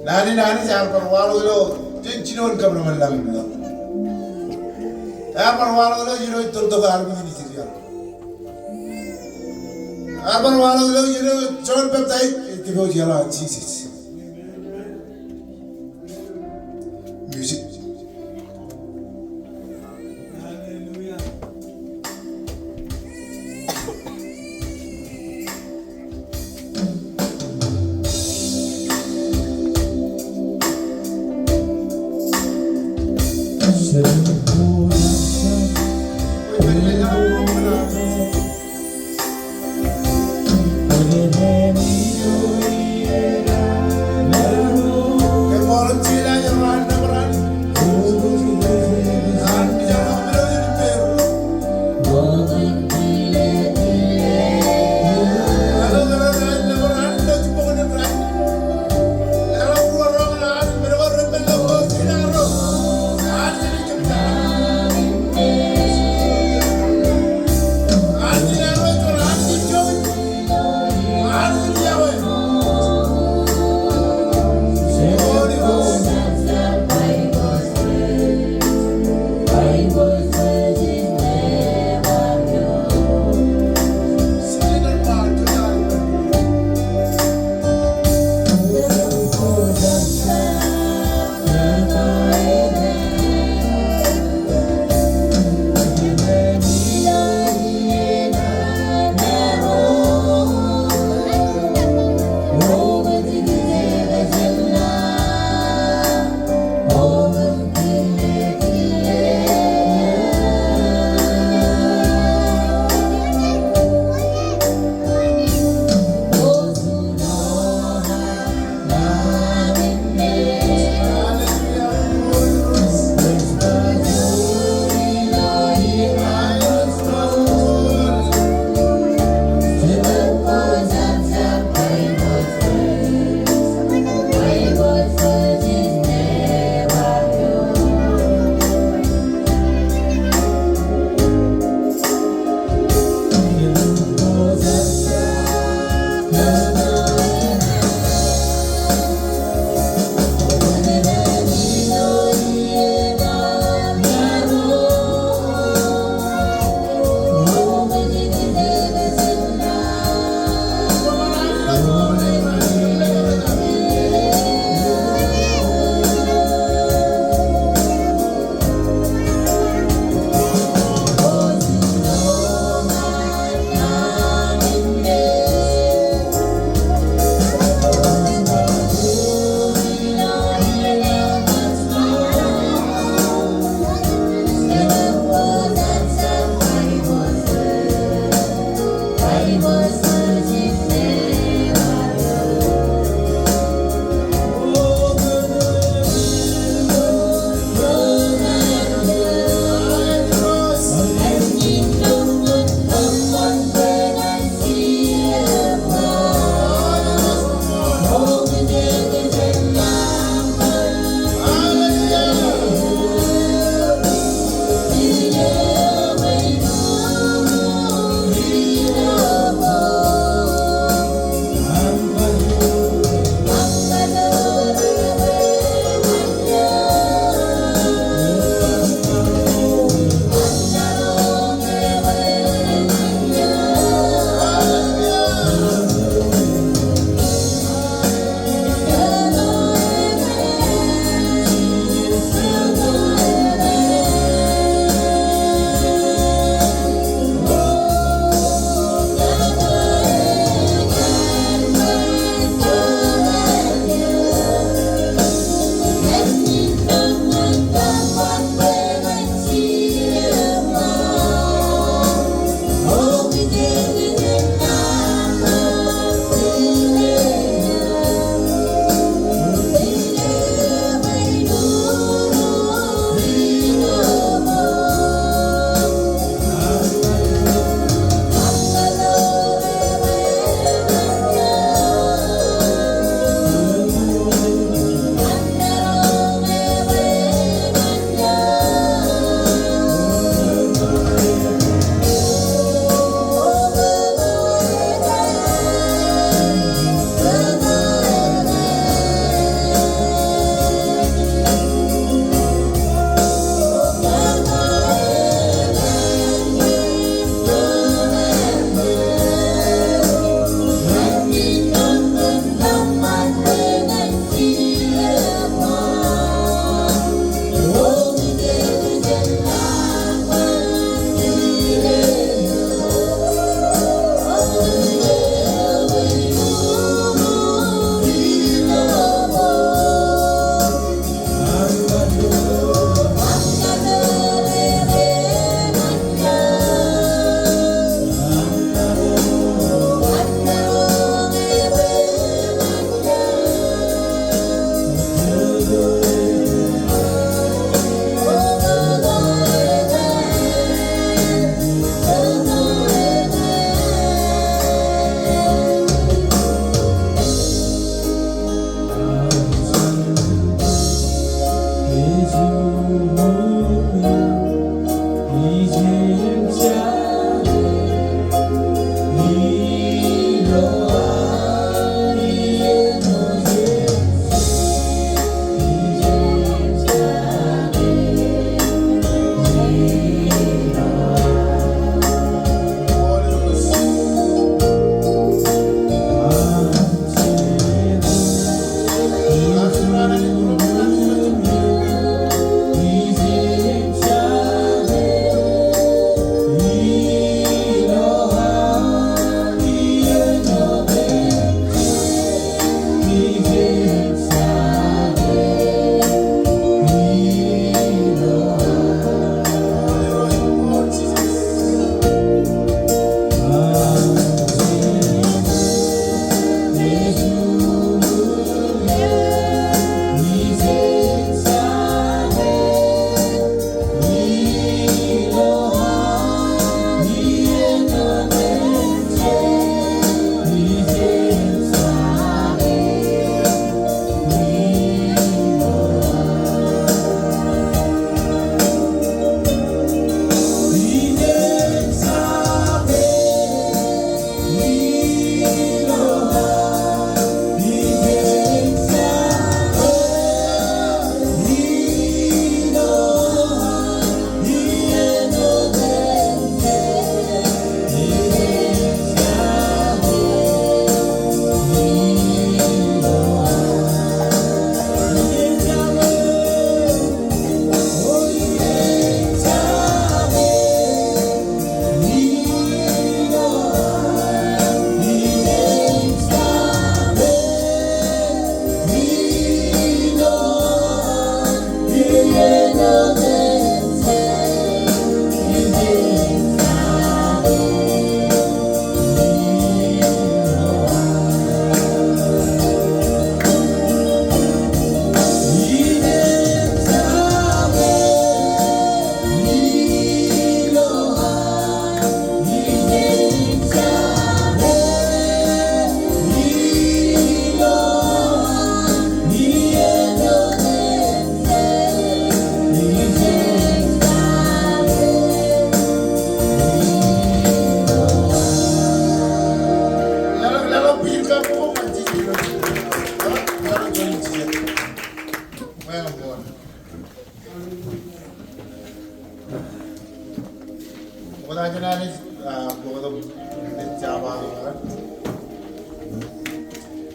Nani jangan perwalu lo, cincin kamu melang lo. Perwalu lo jiro itu tuh harus begini sih ya. Perwalu lo jiro jangan percaya itu bau jalan sih. Music.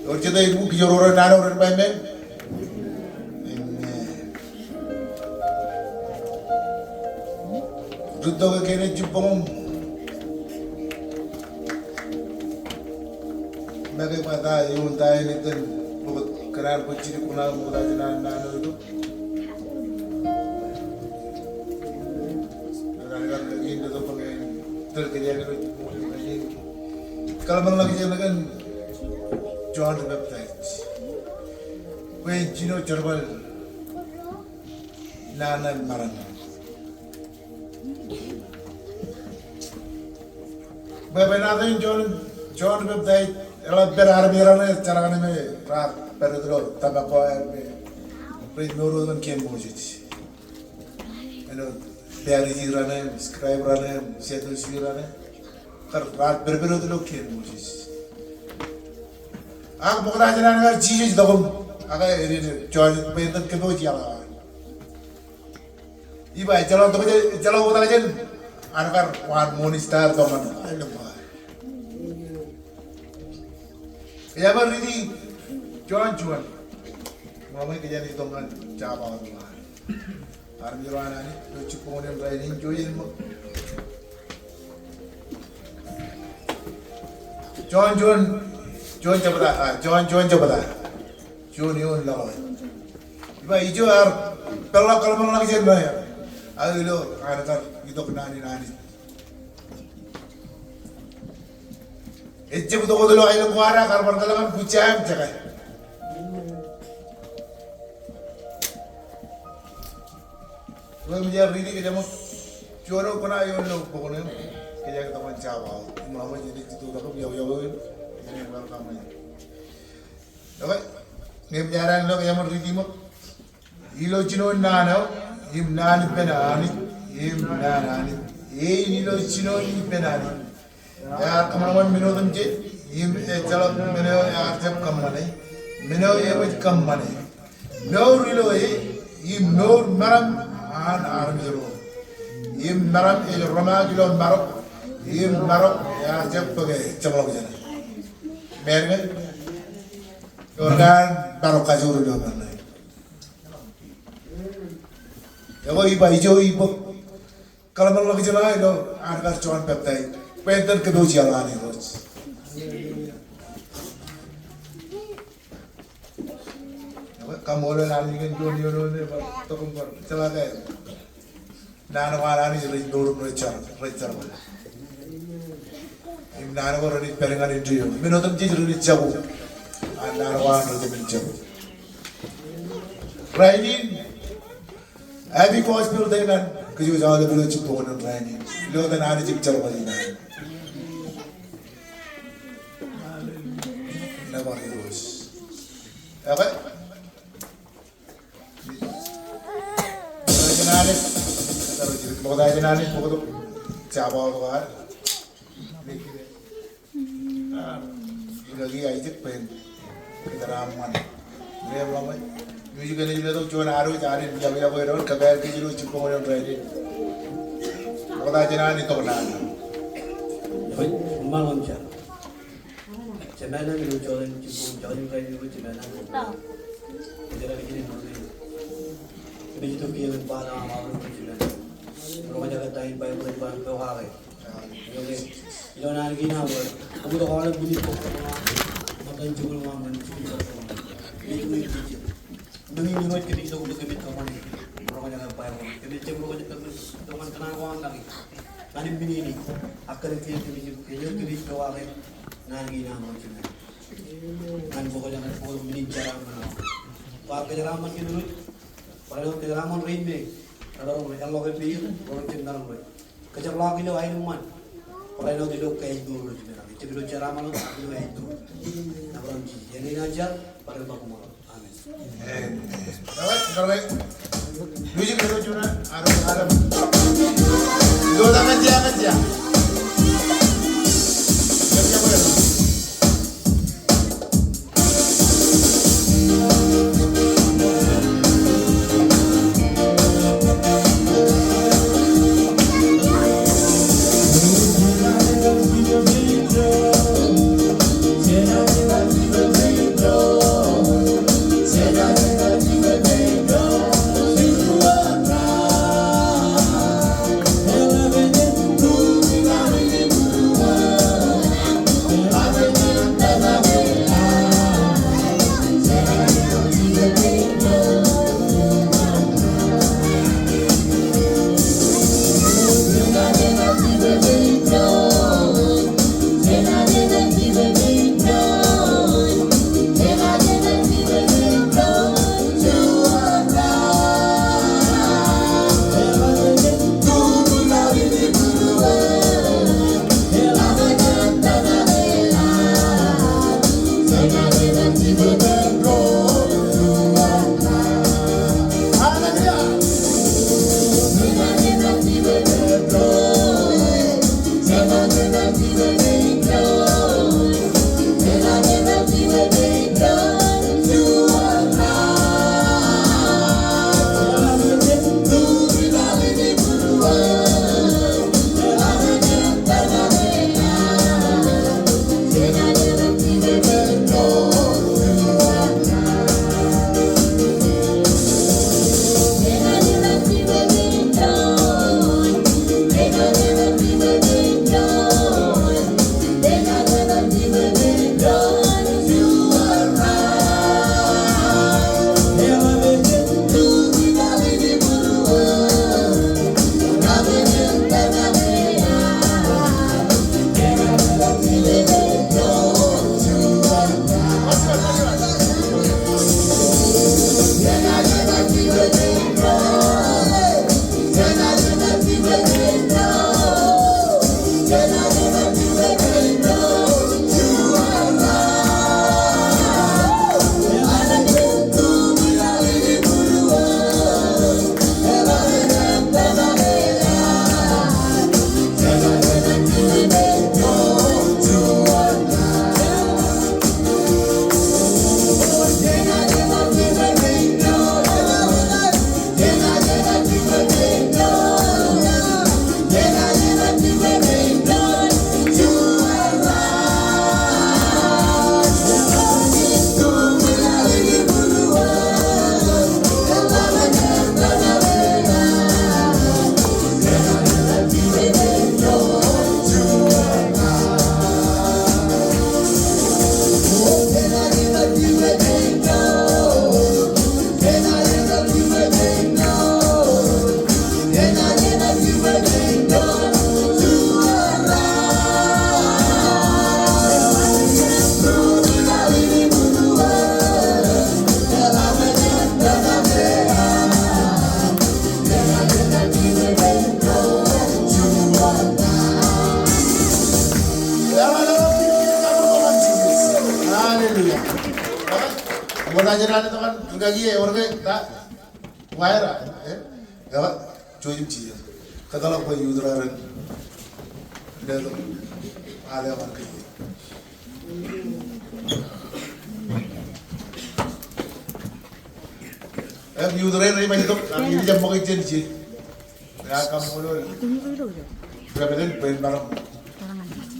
Orjada ibu kijoro nana orang pemain. Ruddo ke kene jupong. Naga pada yung tayo nito. Kenar kucing kunal muda jinan nana itu. Naga ini tu pengen terkerja kalau kalau lagi jalan kan John the Baptist. When Gino Cherbal Nana Maran. But another John the Baptist, a lot better Arabian, Charaname, Rap, Pedro, Tabaco, Prince Noro than Cambridge. You know, there is running, scribe running, Settles running. Rat berbeda tu lokal Moses. Aku bukan aja nak cici dalam, aku ini jual pentas kedua jalan. Iba jalan tu jalan udah aja, anak kan wan monistar tu mana, ayo bah. Ya baru ini jual, mama kerja ni tu kan jawab tu lah. Army jualan ni, tu cukup orang training jual mu. John jabada, John jabada, John yun law. Iba ijo ar, pala kalman lang siya ba ya? Agilo, kanatar ito nani. Ejje buto ko dulu ayo kuara kalman kalaman kucam cakay. Well, menjadi ini kita mau jual kena ayo lo pokoknya. Kaya kita mencawa, mama jadi itu aku biar ini bukan kamu. Oke, ni biaran lo kaya mau ritmo. Ilo cino nano, im nani penani, ini lo cino ini penani. Ya kemarin minum je, im jalan minum ya jam kamane, minum ya macam kamane. Nor ilo im nor maram an armiro, im maram il romaj lo marok. Ini marok ya jep pakai ceplok jalan. Mereka orang marok kajur itu mana? Kalau ibu kalau malu lagi jalan itu anak cuan peptai, pentas kedua jalan itu. Kamu orang lagi kan jual ni, tolong jalan ke? Nana orang ni jadi dorong recar. Nana orang ni perengan itu, minum jadi runit jauh. Nana orang itu menjauh. Training, abi kos bil dengan kerja jauh lebih lucu pun training. Lo dan Nana cip jauh lagi nana. Nama terus. Apa? Nana, terus kalau dah Nana, pokok tu siapa orang lagi aja pen kita raman dia lama music ni juga tu cuma aru cari bila boleh kabar kecil tu cukup orang terakhir kalau dah jenah ni tu nana malam cak jenah ni lu jualan cukup jualan kaya ni jenah ni jenah ni ni ni itu kaya pada malam jenah rumah jaga tain bayar bayar kewara jadi ilo nana gini apa kamu tu orang bunyi kok makan jual makan cikin itu demi minum kita itu untuk kebit kawan orang yang apa yang kebit cemburu teman kenal orang lagi nanti bini ini akan kebit kawan nanti nama macam ni nanti pokoknya pokok bini cara mana pak kejaraman kita dulu kalau kejaraman rinme kalau Allah kebit orang cenderung kejar lagi lo air man orang itu dulu kayak dulu itu dulu cara mana dulu itu nampak jadi najar pada baku malam amin kalau music itu cuma aram dua tangan dia siapa boleh Wala aja nih teman, enggak gini orang kayak tak wire gak cuy sih. Kalau aku user dia tuh ada orang kayak user ini macam itu, ini jam mau kerja sih. Ya kamu dulu. Berapa kali main bareng?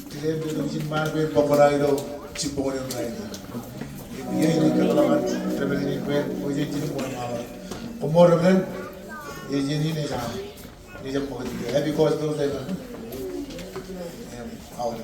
Tidak begitu sih main populer itu cipong yang lain. Ini kalau kan travel ini main, wajib jadi mulai malam. Komor kan, ini nih sama. Ini jam mau kerja. Happy course dulu saya kan. Awal.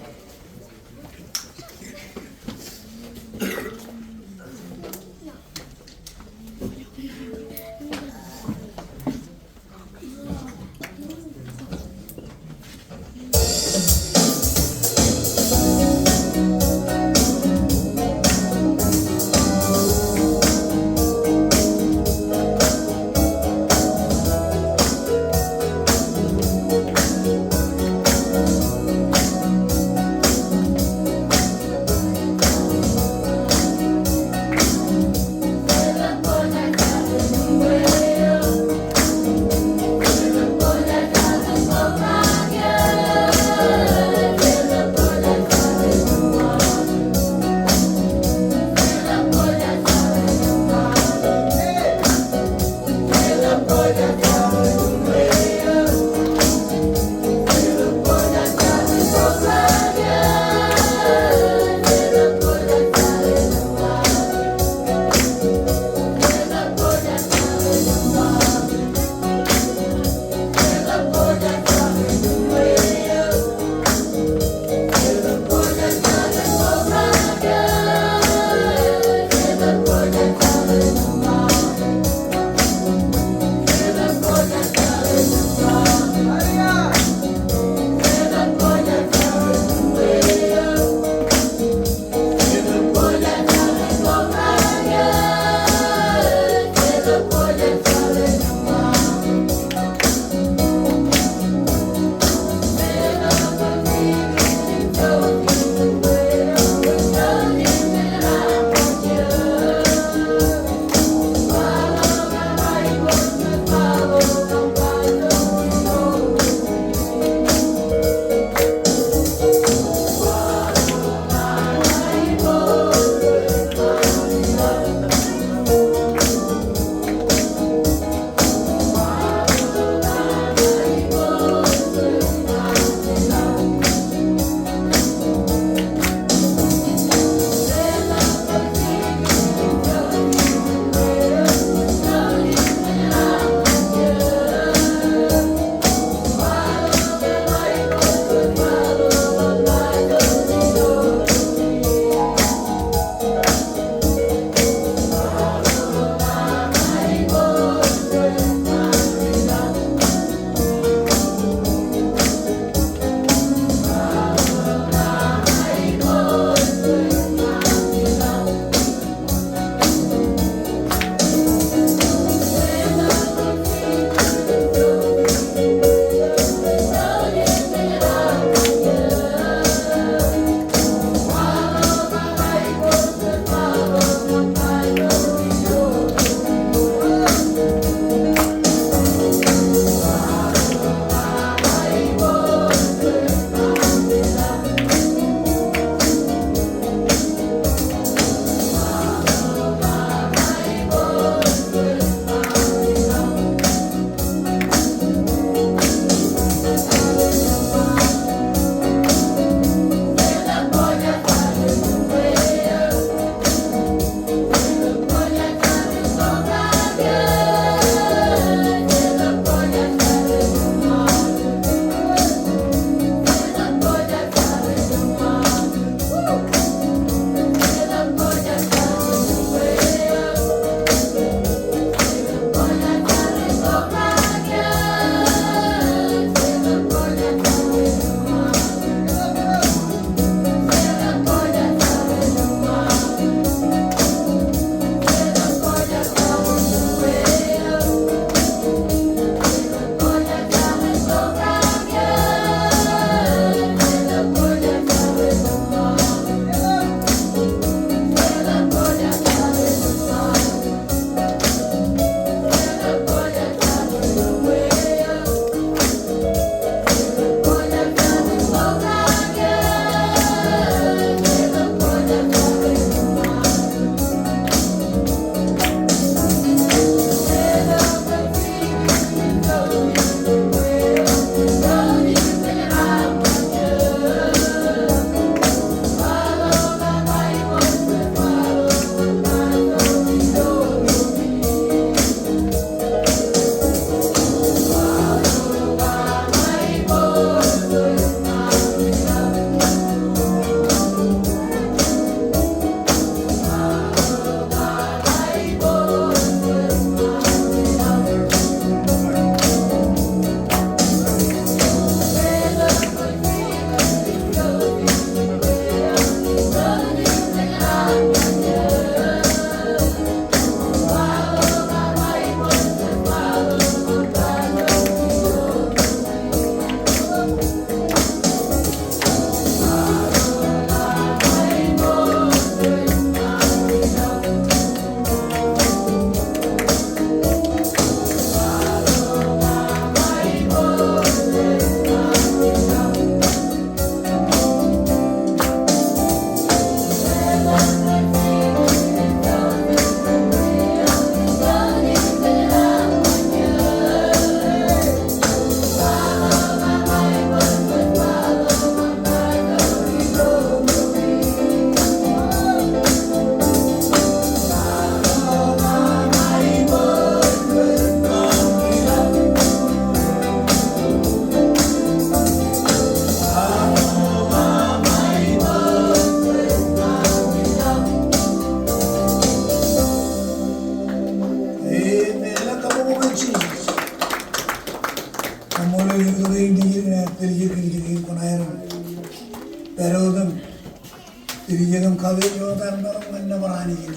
Dirigem kahve yoldan ben ne var hani gidiyor.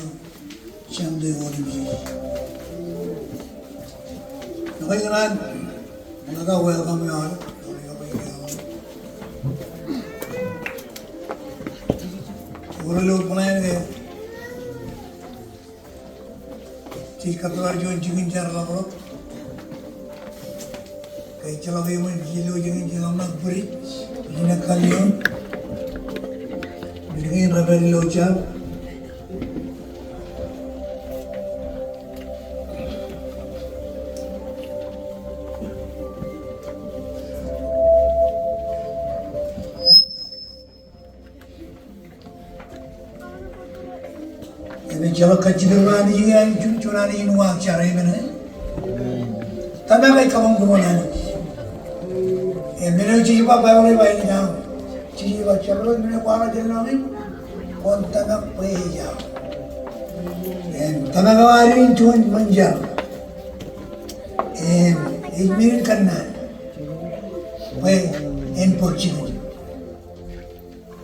Şimdi olayım. Ne kadar buna da welcome ya. Orada लोग बनाए गए चीज का तो जो जिगिन चार लाओ कई चला गए मैं जिलो जिगिन चला ना बुरी जिन्हें खालियों जिगिन रबर लोचा ini jauh kecil mana ni yang cuna ni nuak cara ini mana? Tanah kaya kamu kemana? Mana cici bapa orang bayi ni jauh, cici bapa cakap mana kuala jalan ni, pon tanah pergi jauh. Tanah kawari ni cuma menjauh. Ini kerana, pergi porci ni.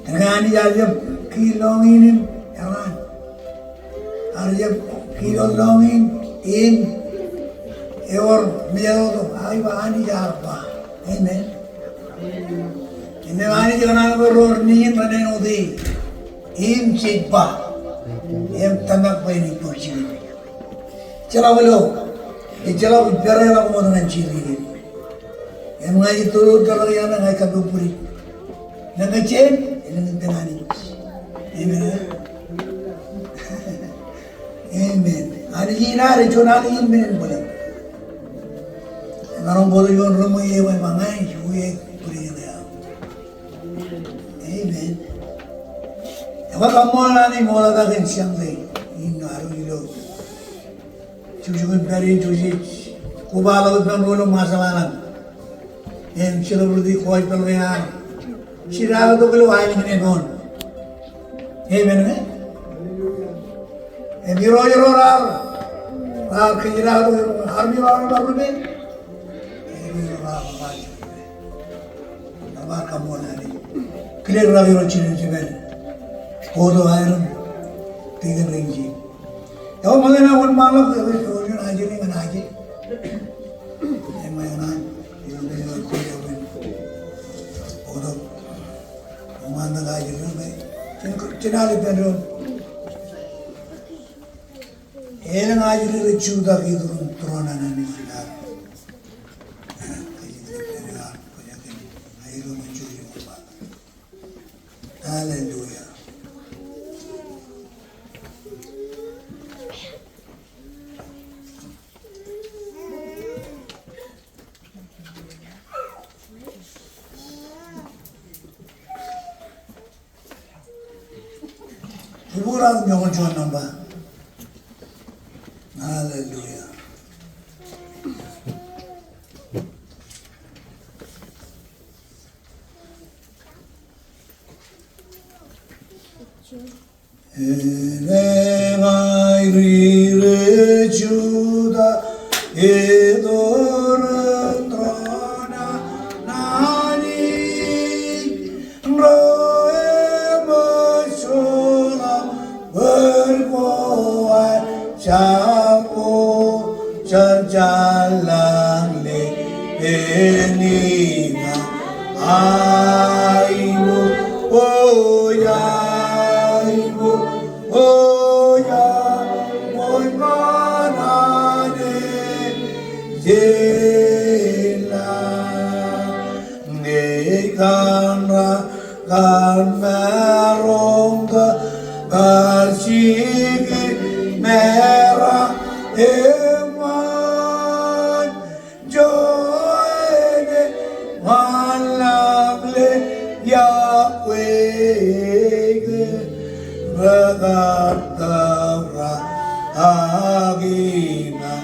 Kerana ni jauh kilo ini, jangan. जब kilo longing इन और मेरा तो आई वानी जा रहा है मैं इन्हें वानी जगना को रोड नहीं बने होती इन चिप्पा ये तनक पे नहीं पहुंची चला बोलो ये चला बिचारे लोग मोड़ नहीं चीज़ ये मुझे तो चला गया ना गाय कभी पूरी नंगे चेन इन्हें तेनाली ये मेरा Amen. Hari ini hari cuma hari ini boleh. Kalau boleh jual rumah ye, boleh mangai, jual beri dia. Amen. Kalau kamu ni mula dah kensiang deh, ini haru ilo. Cuci beri cuci, kubala upan bolu masalah. Yang cila berdi kuat pelbayan. Sirah tu kalau air ni pun. Amen. Biro rar kejira army orang baru ni, biro rar macam ni, nama kamu ni, clear lagi orang cina cina, kodo ayam, tiga rinci. Kalau malah nak orang malam, orang aja ni mana aja, yang mana, yang mana kodo ni, kodo, mana aja ni, cina ni pernah. Elang aja ni cuda gitu turunan ni kita. Hallelujah. Ibu orang jangan jual nambah. Hallelujah. Elengai rire juda edoran trona nani roe masola berkuat capo jalan le eninga aibu oya oi manane jela nekanra kalmeronga kasigi merah eman joene malagle Yahweh Ragatavra agina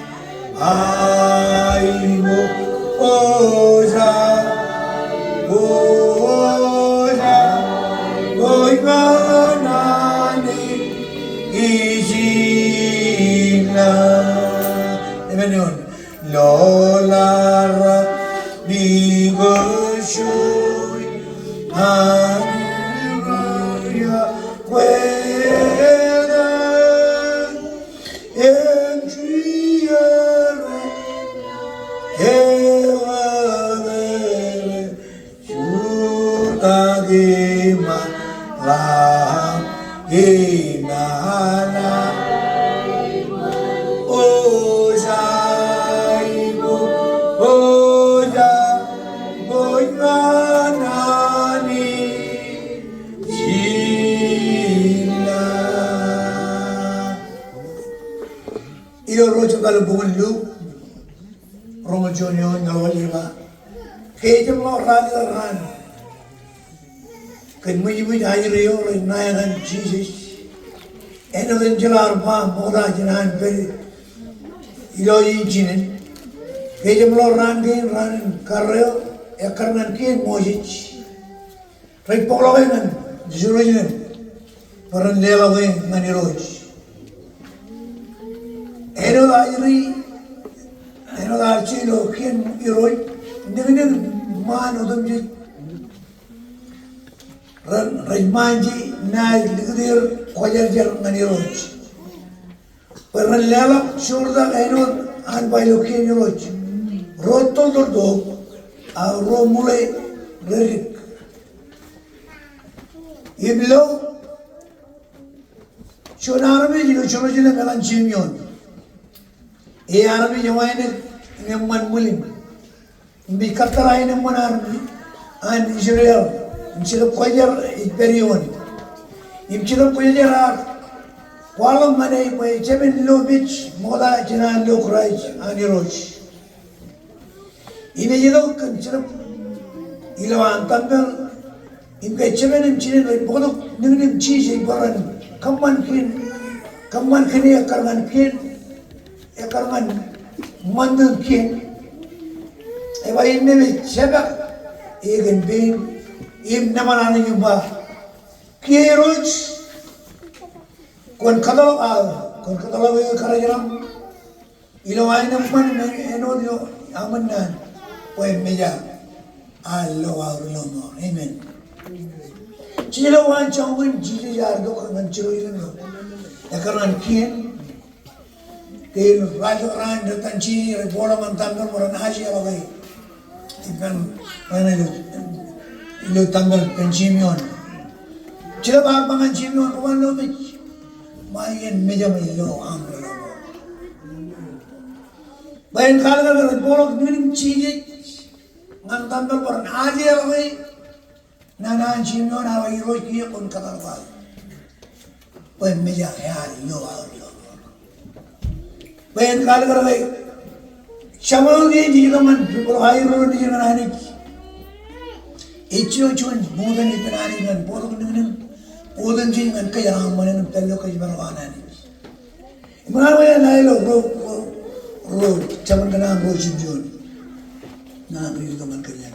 aimu oja oiganani ijina Amen. Lolara bigoshui Hallelujah quên em truy chúng ta đi mà làm đi mà làm ô dài ô dài bồi ngàn đi Jila Iyo rojo kalau bungun lu rojo nyo ngalwalima kejam lo radaran kan mujibu jahiriyo lo nayangan Jesus eno den jelar pa moda jinan per ilo jinin kejam lo ran karyo karnan kien mojich rai pokloy nan jurujin paran lelawe ngani roj eno da chilo kien iroj ndengin man odum ji rajmanji na ligdir khojar jar ngani roj paran lela shurda eno an bailo kien roj rotol do a romule relik iblo shonarme jilo chorojile kalan chimyon e arme jawaine nemman mulim bi katara ine monarme an israel imchilo koyer imperion imchilo koyer wala mane pai chemen lovich moda jinan lo krai ani roj ine jilo kanchilo ilawan tangal imka chemen imchine bodo nim chije baran kamman kin akarman mandun kin eba inne be cheba egen bin im namanani yuba kiroj kon kadalo we karajaram ilawan namman eno dio amannan we meja allo awlo amen Chilo wan chongwin jili yardo kangan chilo yun ekaran kien tel rajo ran tanchi rebola mantangan moran haji abai ipan mana lo tanggal penchimion chilo bar pangan chimion kawan lo mich mayen meja lo amlo bayan kala rebola minim chiji ngan tanggal moran haji abai Nana chimno na wa iro ki kon kadar ba pen meja ya lo pen kal kar gai shamal di jigaman pro hayro di jigaman ani echo chon bodan itanani gan bodan jingan kaya manen pello kay barwana ni imana wa na lo ro chaman kana ro chimjon na bi jigaman kaya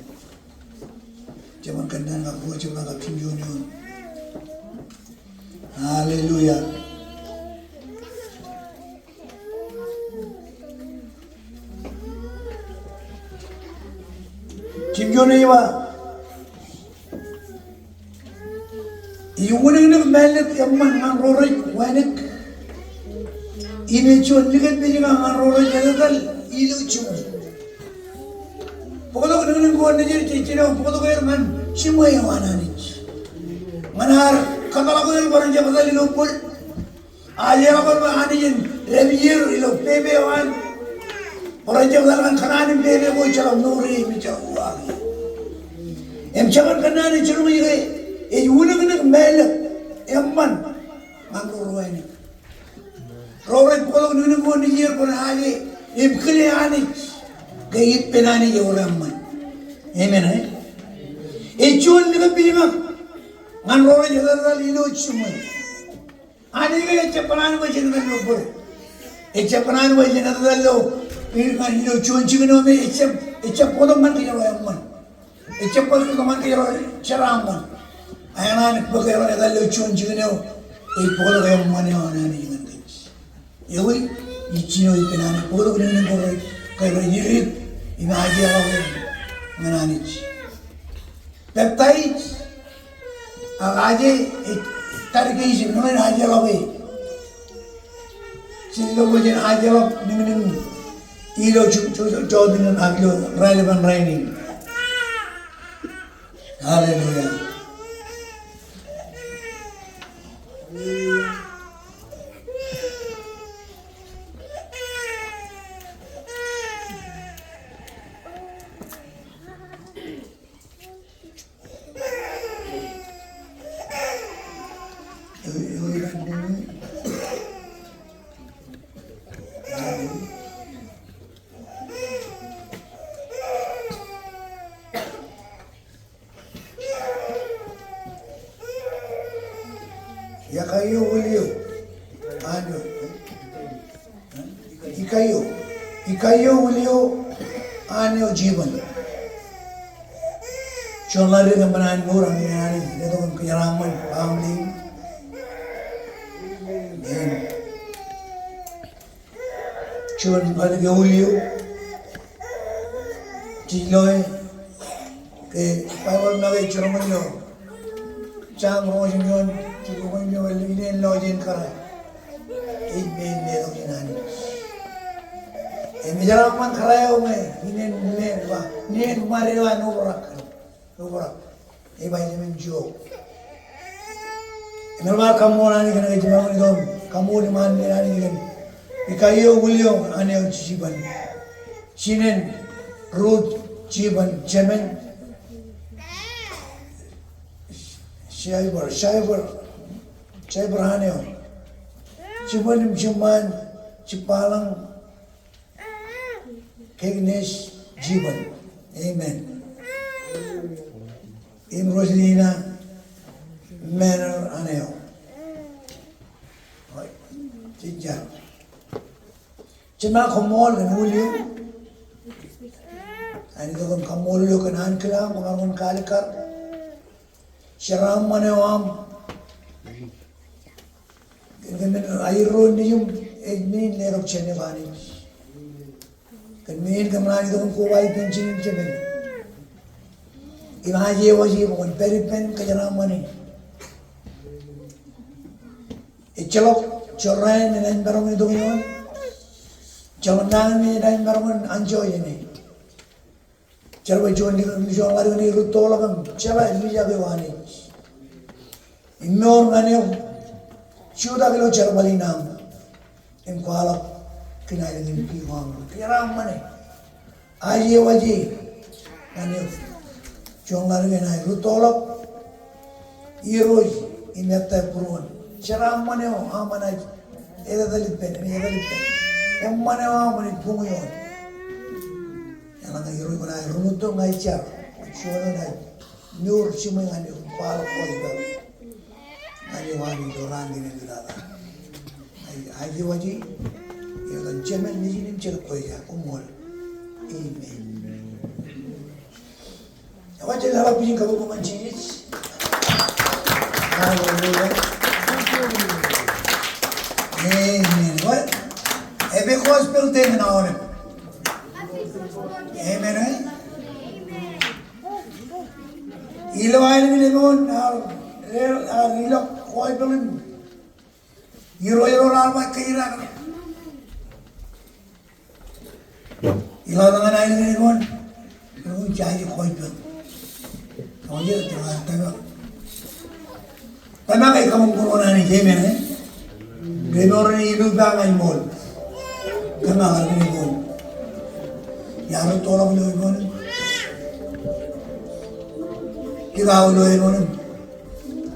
Jangan kena nak buat jangan nak pinjauan. Haleluya. Pinjauan ni apa? Ibu ni nak melet emman nganrorai wanek. Ini cuan lihat begini nganrorai jadal ilu cuma. Pokoknya dengan gua ni jadi ciri pokoknya man semua yang mana ni, manar kalau aku yang baru jam tadi lumpur, aja aku mana ni review ilo PB wan, orang jam tadi kan kanan PB boleh jalan nuri macam uang, jangan kanan ni cuma ini, ulang nak mel, man, mangkuk ruai ni, ruai pokoknya dengan gua ni jadi pun aja, kali ani. Gayit penani ya orang man, amen eh? Ecuan juga pilih ngan rola jadal ilo cuma, ada juga cepanan macam tu lupa, cepanan macam tu lo, pilih ngan ilo cuan cuma nama ecap potong man kita orang man, ecap potong man kita orang ceram man, ayana nak pakai orang jadal lo cuan cuma nama, potong orang man yang mana ni kan? Ya wei, icino penani potong ni orang kaya berjirit, ini aja orang menanich. Peptide, aja tarik isi nungan aja lagi sini lo bukan aja lo ning ilo jauh dengan aglo relevan raini haleluya ya kayo ulio ano ikayo ulio ano jiban chonlari ng manan murang nangyari dito ng kayaraman family and chon ano yung ulio chiloy ke pawal na kayo churaman nyo chang rojin yun churaman nyo walinin lojin karay amen nero ginani Emijaran karayo me, inen ba, inen marewa nuburak, iba ini menjo. Emerba kamu nani kena kejiban itu, kamu di mana nani kan, ikayo ulio ane uciban, cinen root ciban cemen, cyber aneo, ciban cipalang. Kegnes Jiban. Amen. In Rosalina Manor Aneo. Right. Tijan. Cuma kamol kan ulio. Ani tu kan kamol ulio kan ankela mengarun kalikar. Syaram manewam. Kan airun nium edmin lerok chene bani. Kan main kemana itu kan kuwai pensiun cemen. Imaje wajib kan peripen kejaran ni. Icelok corai nelayan barang itu kan. Jalan ni nelayan barang anjoy ni. Coba jual lari ni rutol kan. Coba ini jaga wani. Imor kan yo. Sudah kalau coba balik nam. Imkualak. Kinai dengan piwang, kira mana? Aje wajib, ane jongar dengan air rutolak, iroj imeta puruan. Cara mana o, mana? Eda dalipen, yang mana o, mana punguyon. Yang lagi iroj mana air ruto ngai car, cuma ngai nyur cuma ane pala kosbel, ane wani doran dengan kita. Aje wajib. Yang zaman ni ni cerita kaya umur, amen. Awak jangan harap punya kamu mencintai. Haleluya. Amen. What? Ebe gospel dengan orang. Amen. Ilo ayin ni lemon, ilo gospel. Iro alma kira. Ila dengan air ni kon, kamu cari koi pun, kamu je tengah. Tanah kaya kamu corona ni jemen eh, genor ni hidup bangai mol, kena hari ni kon, yaru tolak loy kon, kita loy kon,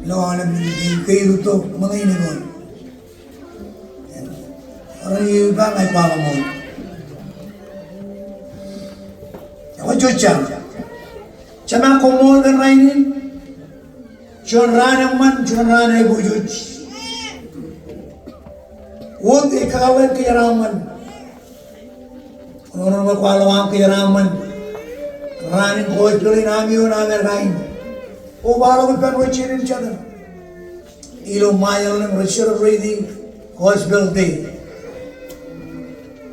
lawan ni kaya itu mengai ni kon, orang hidup bangai pala mol. Cucang, cuma komol kan rainin, curan ibu cuci, wud ikawan kejaraman, orang berkualang kejaraman, ranin koi pelin amiun amer rain, baru berpen wajibin cadan, ilo mayal yang reserve ready, hospital day,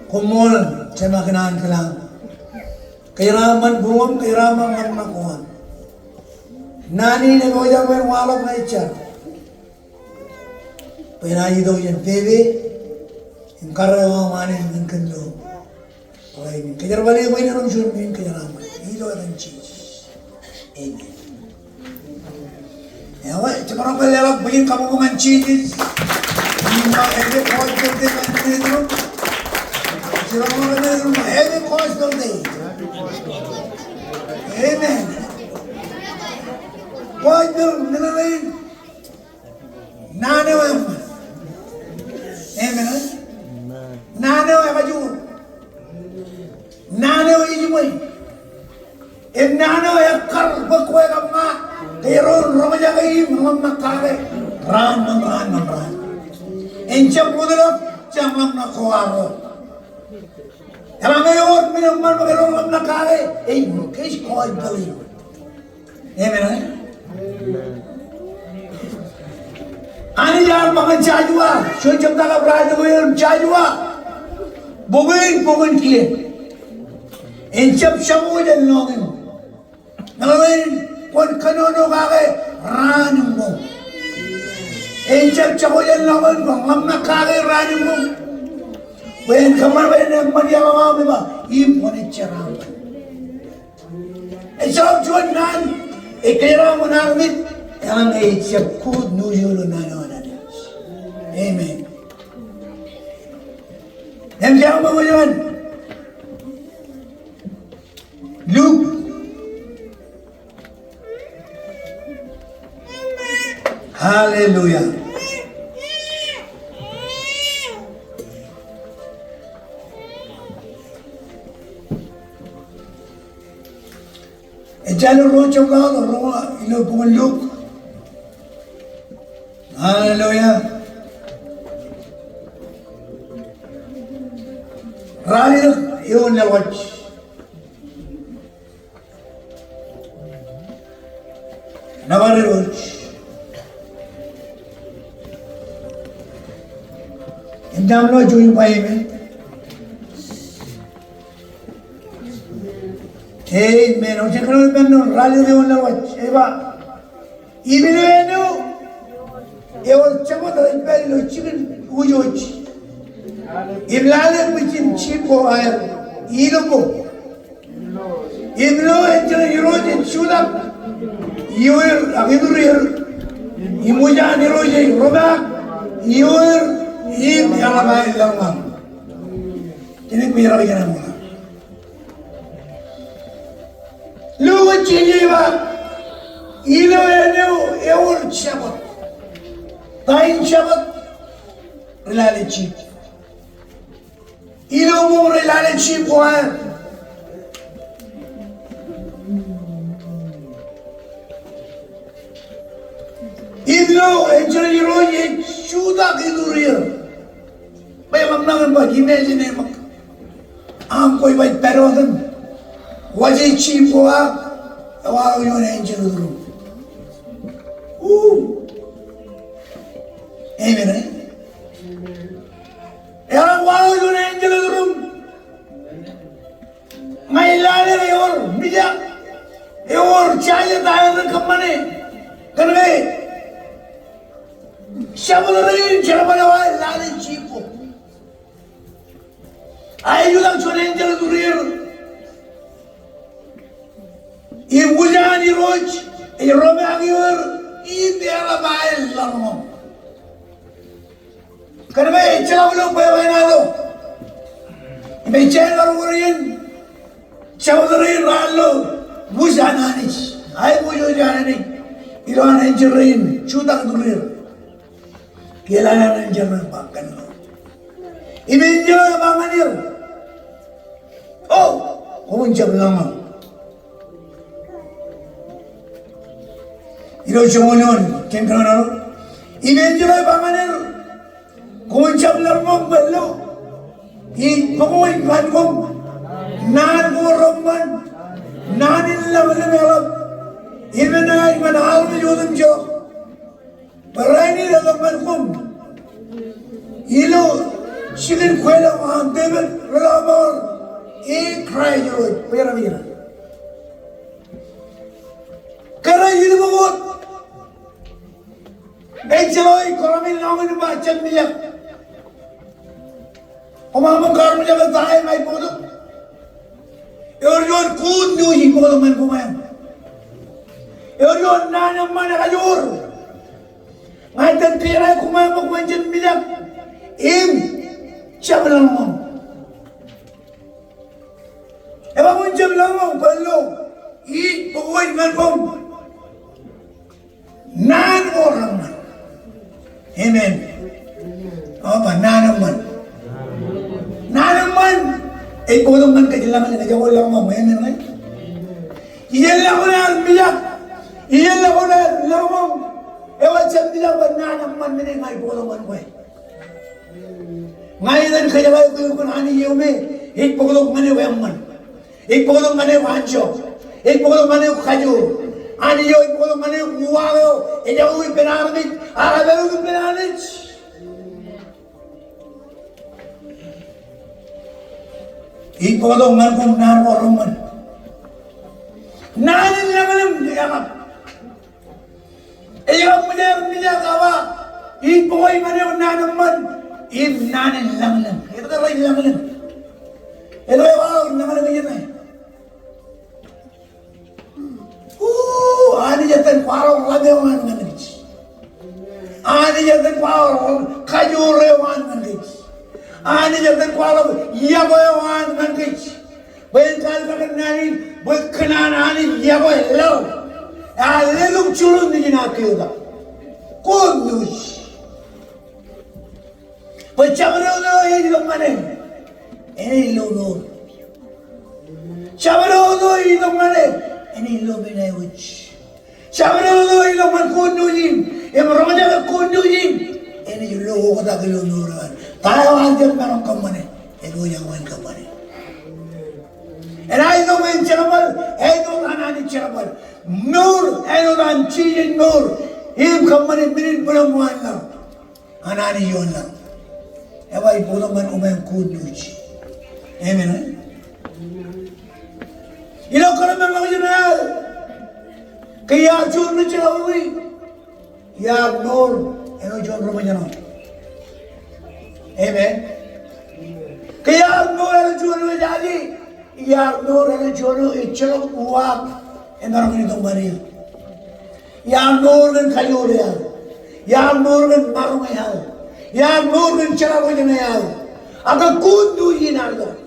komol cuma kenan kelang. Kairaman buam, kairaman ang nakuha. Nani na mo yung walong na itchar. Penaido yang TV, yang karena mana yang kendo, orang ini kejar balik apa ini orang suruh ini kejar apa? Itu orang cici, ini. Ya, wah, cuma orang lelak begini kamu bukan cici, ini mah ini kau jadi macam itu, cuma orang lelak ini kau jadi, ini, kau jadi nelayan, nane orang. Amen. Nane wa baju. Nane wa ijmoi. Nane wa yakar bakwe kamma. Kairon ramaja gai mamma kare. Ran. Encam mudra jamam na khawaro. Elang ayor minamman bagairon mamna kare. Kesh koi bali. Amen. Ani jangan makan cajua, cuci tak berada dengan cajua, bogin kile, encap samu dan longin, ngalamin pun kanono kage ranimbo, encap samu dan longin ngamna kage ranimbo, ben kamar ben yang mandi awam iba, impon ceram, encap jual nan, ekera munarmit, yang encap kud nujulu nano. Amen. Yang jauh bagaimana? Luke. Haleluya. Jalur rocok lah, ilo bukan Luke. Haleluya. Rali yun na watch. Nawari watch. Indam lo join paye me. Amen. Oche kano benno rali yun na watch. Eba. Ibilo eno. Ewa chamo da imperi lo chicken ujochi. Iblale biçim çipo ayar, iluko. Iblo ençe iroje çulak, iyor agidurir, imujan iroje robak, iyor im yalamay lamam. Kini kuyara kena mula. Luwa çijiba, ilo eneo eur çabat, tayin çabat, relale çip. Ilo mo relale chipo ha. Ilo enjol iro ye chuda kidurir. Bay mamnangan ba imagine mak. Am koi bay perodan. Waje chipo ha. Awaro yon enjol duru. Amen. Orang walau itu angel durum, mailane eor bija, eor cahaya dayan kemana? Kerana siapa lagi siapa lagi lari cipu, ayu lang cuma angel durir, ibu jangan diroj, irome agior, ibu ala bail langom. Kerana icah belum berwenalo, bicara orang Chaudhary Rallo, Bujananis, I Bujani, Iran Engineering, Chudang Durir, Kilan Engineering Bakan. Imenjo Banganil. Oh, Kunjab Lama. Irochumunion, Kinkano, Imenjo Banganil. Kunjab Lamam Bello, he Pogoy Mankum, Nan Roman, Nan in Lavalab, even I when I'll be using Joe. But I need a Mankum. Ilo, Chicken Quella on David, Relabor, he cried, Peravira. Kara Yilbot Echeloi koramin namin macam ni jak. Omamam karmu jaga tahay may podo. Yorjon kun nyuhi podo man kumayan. Yorjon nanam man kajur. Ngaitan tirai kumayan kumayan ni jak. Im chablang mo. Eba mo chablang mo palo. I pagawin man kom. Nan orang man. Amen. Apa nanam man. Nanam man. Podong man kajilangan na jago lang mo. Amen right? Iyan lang ko na biyak. Iyan lang ko na lang mo. Ewan siyang biyak ba nanam man na ngay podong man ko eh. Ngayon kaya kayo ko na ani yume. Podong man yung man. Podong man yung ancho. Podong man yung kajur. Ani yo podong man yung uwayo. Ejaw yung pinarabit. Arabayo yung pinarabit. Podong man kung narorong man. Nanin lang alam. Ejaw mo na niya kawa. Podong man yung nanam man. Nanin lang alam. Ito ka rin lang alam. Ito ay wow. Lang alam yan eh. Ani jatan parang labewan manage. Ani jatan parang kajurewan manage. Ani jatan parang yabawan manage. Bengkal makan nani, bengkanan ani yaboy low. Alelum chulun di jinatiuda. Kondus. Bacabro no ini mana? Ini lono. Cabro no ini mana? Ini lo binay witch. Sabro lo ilo man kunduin. Emroja kunduin. Ini lo ko ta kilo nuran. Tayo anjir merong kamane. Ego yang main kamane. Erai no main cerabal. Ego anani cerabal. Nur. Ego an chijin nur. Im kamane minit bulan muan lang. Anani yon lang. Ewa ipulang man umayang kunduin. Amen. Ilaw ka naman mga general. Kaya John na siya uwi. Ya Nur. Ano John Romano? Amen. Kaya Nur ano John na jadi. Ya Nur ano John na itchalong uwag. E naroon itong baril. Ya Nur ng kayo yan. Ya Nur ng marong yan. Ya Nur ng charabo niya na yan. Aga kundu yinardo.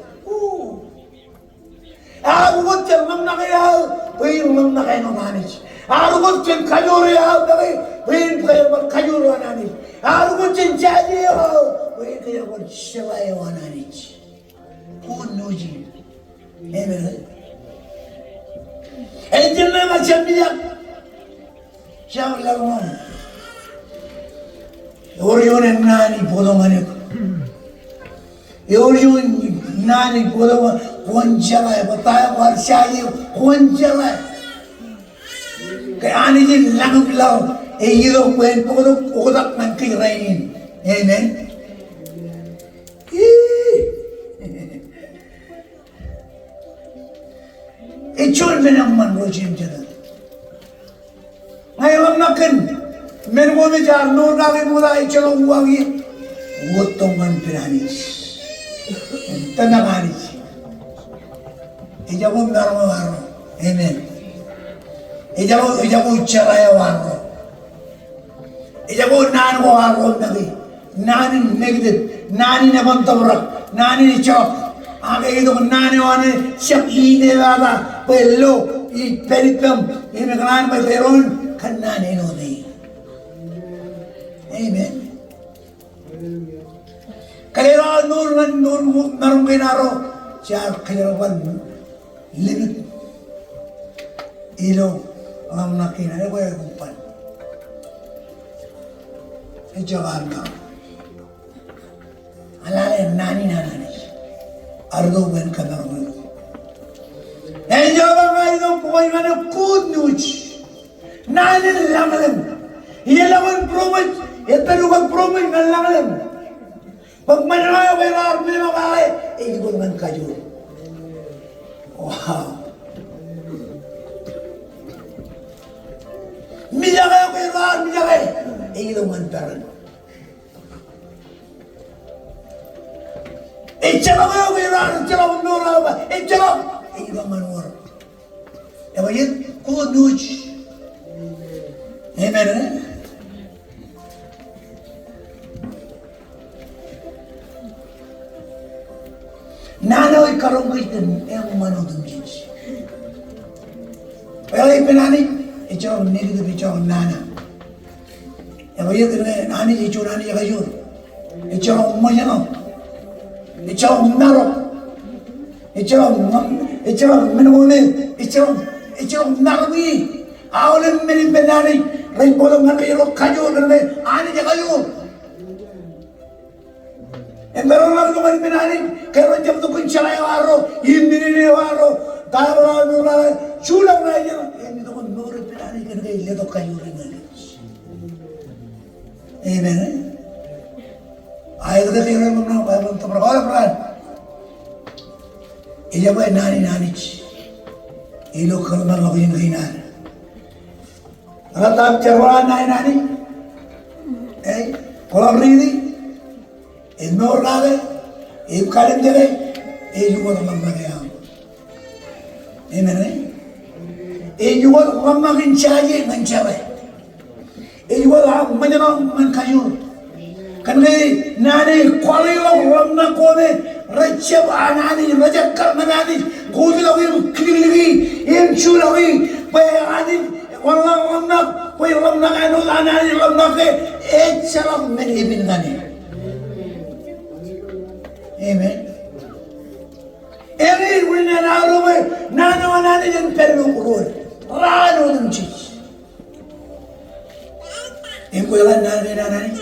Arugot chen mam na kaya, pain mam na kaya manage. Arugot chen kajore ya, dai pain kaya man kajore manage. Arugot chen jadi ya, pain kaya man shawai manage. Kun noji, amen. Engine na macam ni ya, siapa lawan? Orion nani bolong ane. Orion nani bolong. कौन जगह है बताया वर्षा ये कौन जगह है कि आने जी लग लाओ ये लोग पेन पकड़ो कोड़ा नंकी रहें Amen. Icul menang rojim jalan. Ngayon nakin menmo mejar nur nabi mulai icul uangi wotongan piranis tanaganis. Ijabu narma waro. Amen. Ijabu charaya waro. Ijabu nan waro nabi. Nani negative. Nani nabantabrak. Nani chok. Aga itu nani wane siap ide wala. Pello. I peripam. I mekanan by peron. Kan nani no di. Amen. Kalera nur narunginaro. Siya kalera wan. Limit ilo ang nakina na kaya kumpan ijawan ka alala nani ardo ben kadarmo ijawan ka ito pukoy mana good news nani langalim iyalawan promise italugan promise ng langalim pag manalayo kayo armi na makakay ito naman kayo. Wow. Mijagay ko iran, mijagay. Ilungan peran. Ichala ko iran, ichala ko nora ba? Ichala. Ilungan war. Eba yet ko nuj. Amen. Nana oi karong kritin, yang mano dumjij. Well, penani, ichala nili tu ichala nana. Eba yet nani ichala nani jagajur. Ichala umajano. Ichala naro. Ichala menone. Ichala narmi. Awalem meni penani. Rai bolong ngan kayo kajur ngan ani jagajur. Emberon lang ko mani penani. Kaya jam tu kun chalay waro. Hindi waro. Tara nura. Chulang na yan. Hindi to kun nuri penani. Kaya ile to kajur ngan. Amen. Ayat kita tinggal mengenal Bible tu berapa peran. Ia buat nani. Ilo kalman lagi nginan. Anak tam cerwan nani. Kalau ridi, nor lagi, kalim jadi, juga orang macam. Amen. Juga orang macam caji mencapai. Juga orang macam menkayur. Karena nani kualilah orang nak kone rajab anani rajab karnani kodi lagi kiri lagi incu lagi bayani orang nak koi orang nak anu anani orang nak salam menibin nani. Amen. Ini winan arume nana anani jen perlu kurun rano dumci. Ibu yang nani.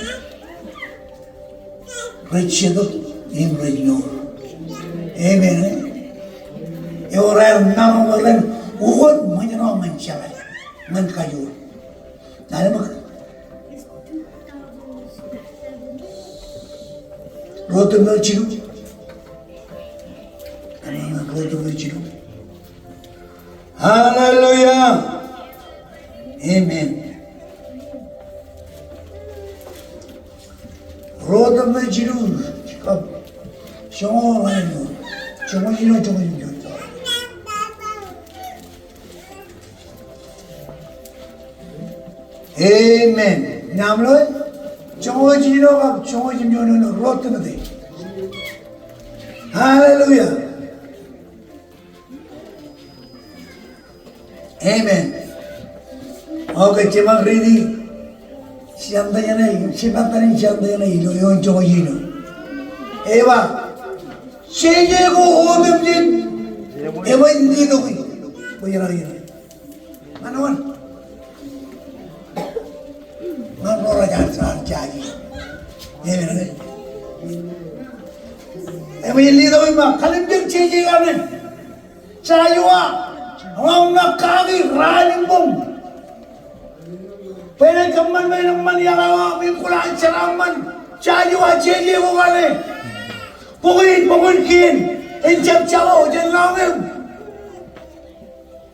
Rachel in Regnor. Amen. Orang nama orang uat macam mencari, menkayur. Dalam apa? Rotan bercilu. Anak rotan bercilu. Hallelujah. Amen. Rotan bercilu. Semua orang itu, semua itu. Amen. Namlo, semua itu rotan itu. Hallelujah. Amen. Okay, cuma ready. Siapa yang itu, yang cuma itu. Ewa, siapa ko odem jin? Ewa hindi to ko. Buyara. Manuan. Manora jangan jadi. Ewa hindi to ko ma. Kalim jin cici kami. Sayua, orang nak kaki ralimbung. Pernah kaman yang awak mikulan ceraman. Sayua cici ko kami. Pukul kian, encap cawo jenlangem.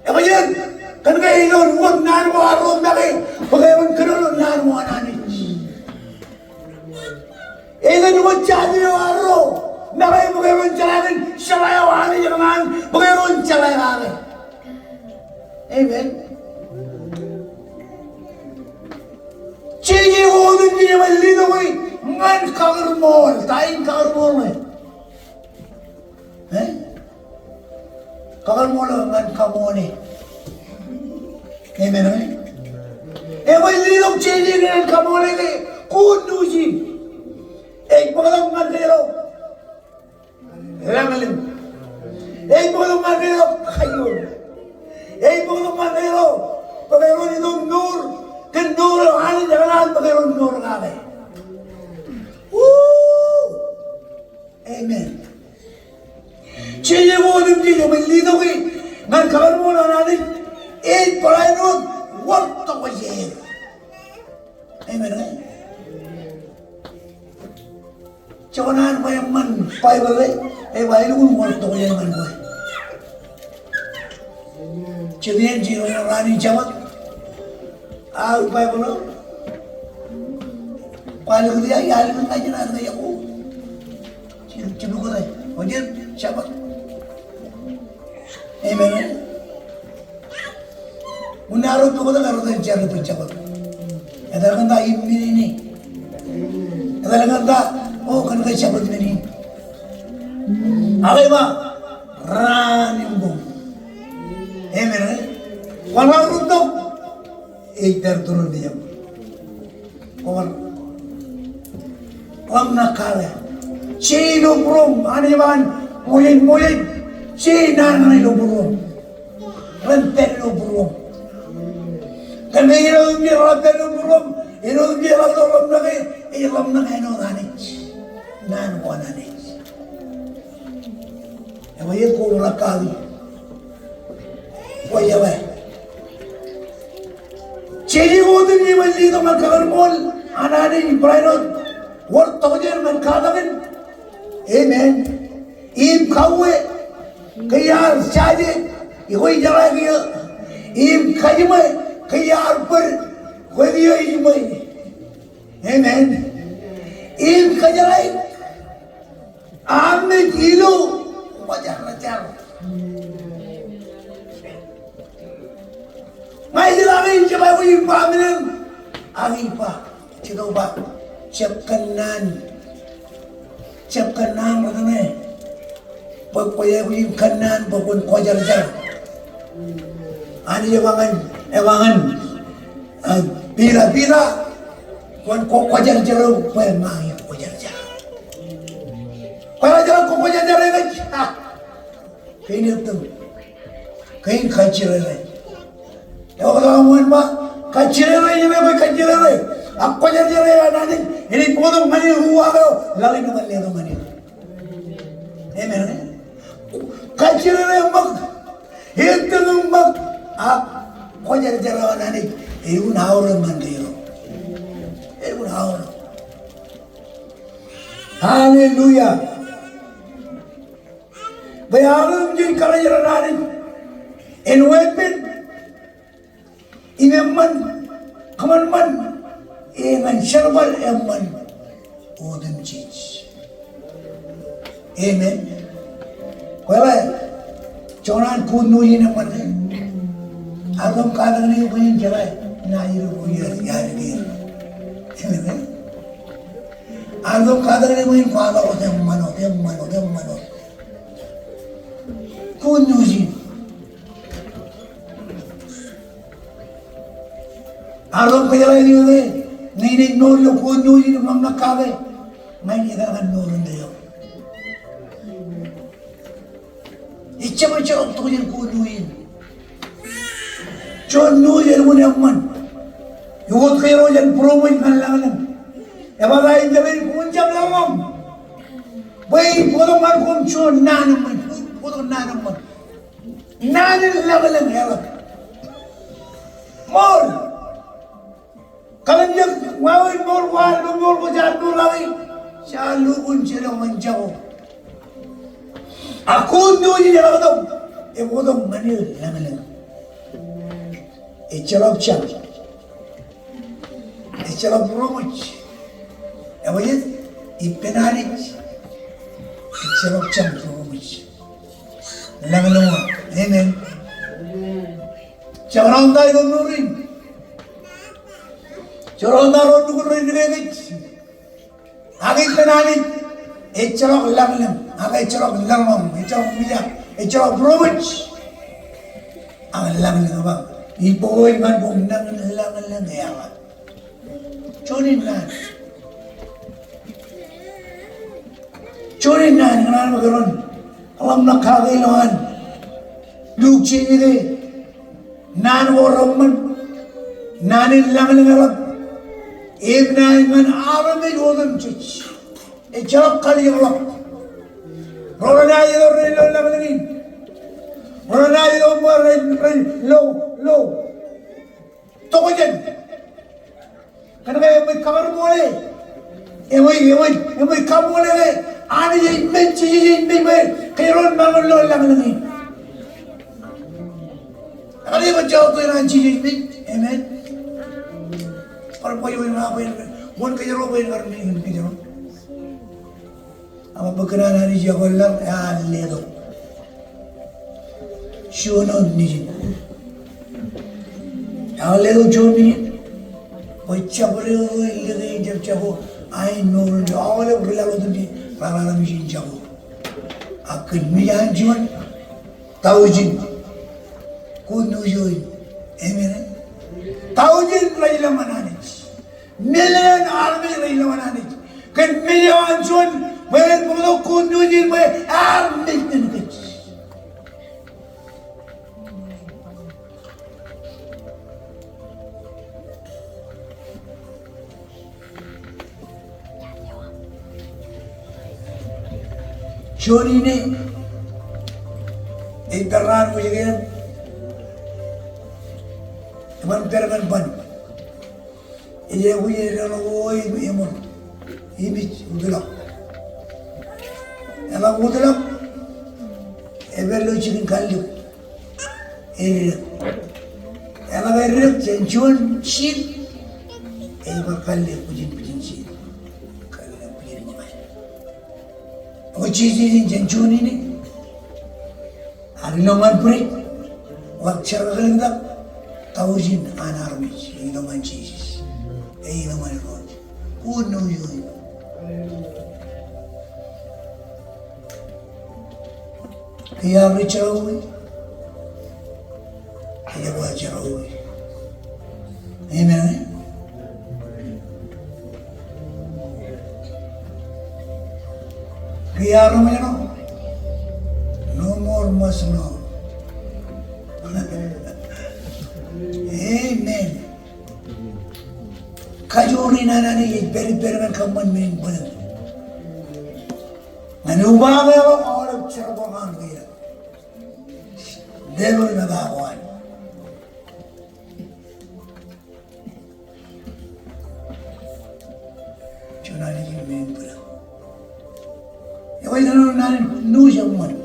Apa jen? Kan kaya ilon won nan mo arom dake, bagaimana kerulun nan mo anani. Ilon won jadi aro, dake bagaimana calain, calaya wani jangan, bagaimana calaya wani. Amen. Cici won dia melino koi, ngan kagar mol, tain kagar mol me. Kagal mo lang ang kamoni. Amen. May lilong chili ng kamoni ni kunuji. Pagalang mandero. Rangalim. Pagalang mandero kayon. Pagalang mandero. Pagalang itong nur. Kan nur ang halin na pagalang nur nga kay. Woo! Amen. Cici mo din dito, may lito ko ngan kabar mo na natin, palay nun, warto ko yan. Amen. Cawanan pa yung man, paibali, bahay nun, warto ko yan man boy. Cici yan, Jiro yung rani cawat. Bible paling dia ya alim ngaji na ya ko cibu ko dai wajib Shabbat amen unaro to ko da ro da jaru to Shabbat ada ganda immini ni ada ganda oh kan ka Shabbat ni alai ba ranimbo amen wala rundo ekdar turun dia kawan nakala Chino brom animan mulin China no brom rantel no brom kan iro mi rantel no brom iro mi rantel no no danich nan wananich ewa ko rakali wayawa Chili wodin ni malli to man mol anani brainot What tojer man kadavin? Amen. Im kawe kayar saje ihoi jala gaya. Im kajme kayar par hoiya imai. Amen. Im kajalai amme kilo wajar. Mai dilawin coba woi paminen agipa coba Siap kanan katanya pagpaya ko yung kanan pagpun kwajar-jar ano yung ewangan pira-pira kung kwajar-jar pwede mga kwajar-jar kwajar-jar kung kwajar-jar rin kayo nito kayo kachiray ewan ka naman ba kachiray yung may kachiray Aku jadi nanti ini potong mani huwa ko lagi naman lero mani. Amen. Kacir na mag hito ng mag ako jadi nanti iun haur man dero. Iun haur. Hallelujah. Bayaran jadi kerajaan nanti enwetmen ineman kaman Amen. Sherbal eman odem cheese. Amen. Wala chonan kunu yun naman agam kadang na yung jalay na iru yari. Amen. Agam kadang na yung pala o dem mano. Kunu yun. Agam kajalay yun Nini nor lo kunu yun mga nakave. May nirakan noron dayo. Ichama-chama to yun kunu yun. Chon nu yun mo naman. Yugot kayo yan promo yun lang. Eba tayo gabi kunjam lamang. Bay putong man kung chon na naman. Putong na naman. Nanin lang yarap. More. Kalau dia ngawin mor ko jatuh lagi, salubun sila manjaw. Ako doon niya lang daw, bodong manil lang. Icharap cham, icharap romuch, ebayet ipenarich, icharap cham romuch. Lang mo, amen. Charang tayo nurin. Jorong daron dukur rinegit. Agit penani. Echarok lamlam. Aga echarok lamam. Echarok milyak. Echarok bromich. Ang lamlam ba? Iboy man bung nang lamlam yawa. Chorin na ngaran magaron. Alam na kagailan. Lugchi ni nan waraman. Nanin lamlam ngarap. Ibn man aramid odam chich. Echarok kali Allah. Rona yelo relo lamangin. Rona yelo lo. Toko jen. Kanaka may kamar mole. Emoy kamole le. Ani jen menchi jen me. Kairon mangon lo lamangin. Kali ba jaw ko ran chi jen. Amen. koy na koy won ka jaro koy ngar ni ka jaro ama bakana na ni ya gollar ya le do shono ni ya le do joni koy chabore ile de chabo ai no ole bula lo di para mi jin chabo akin mi yan jiwan tawjin kunu joy emene tawjin rayla mananich million army rayla mananich kan million jon ben bulo kunu jin be army tinich Joni ne interran ko jegen man pergan ban iye wuye no woy imon imich udula ela udula evelo chikin kalli ela verre chenchun shit eba kalli kujin shit kalli kujin ni o chizi chenchuni ni Ariloman puri, wakchar galinda, tawjin anarmich, iloman cheeses, iloman road. Who know you? Kaya richawi, kaya wachawi. Amen. Kaya rumeno. No more must know. Amen. Kajuri nanani very man come on mean bullet. And you all of Charabaman here. Devil in that one. Chunani mean bullet. You will know young one.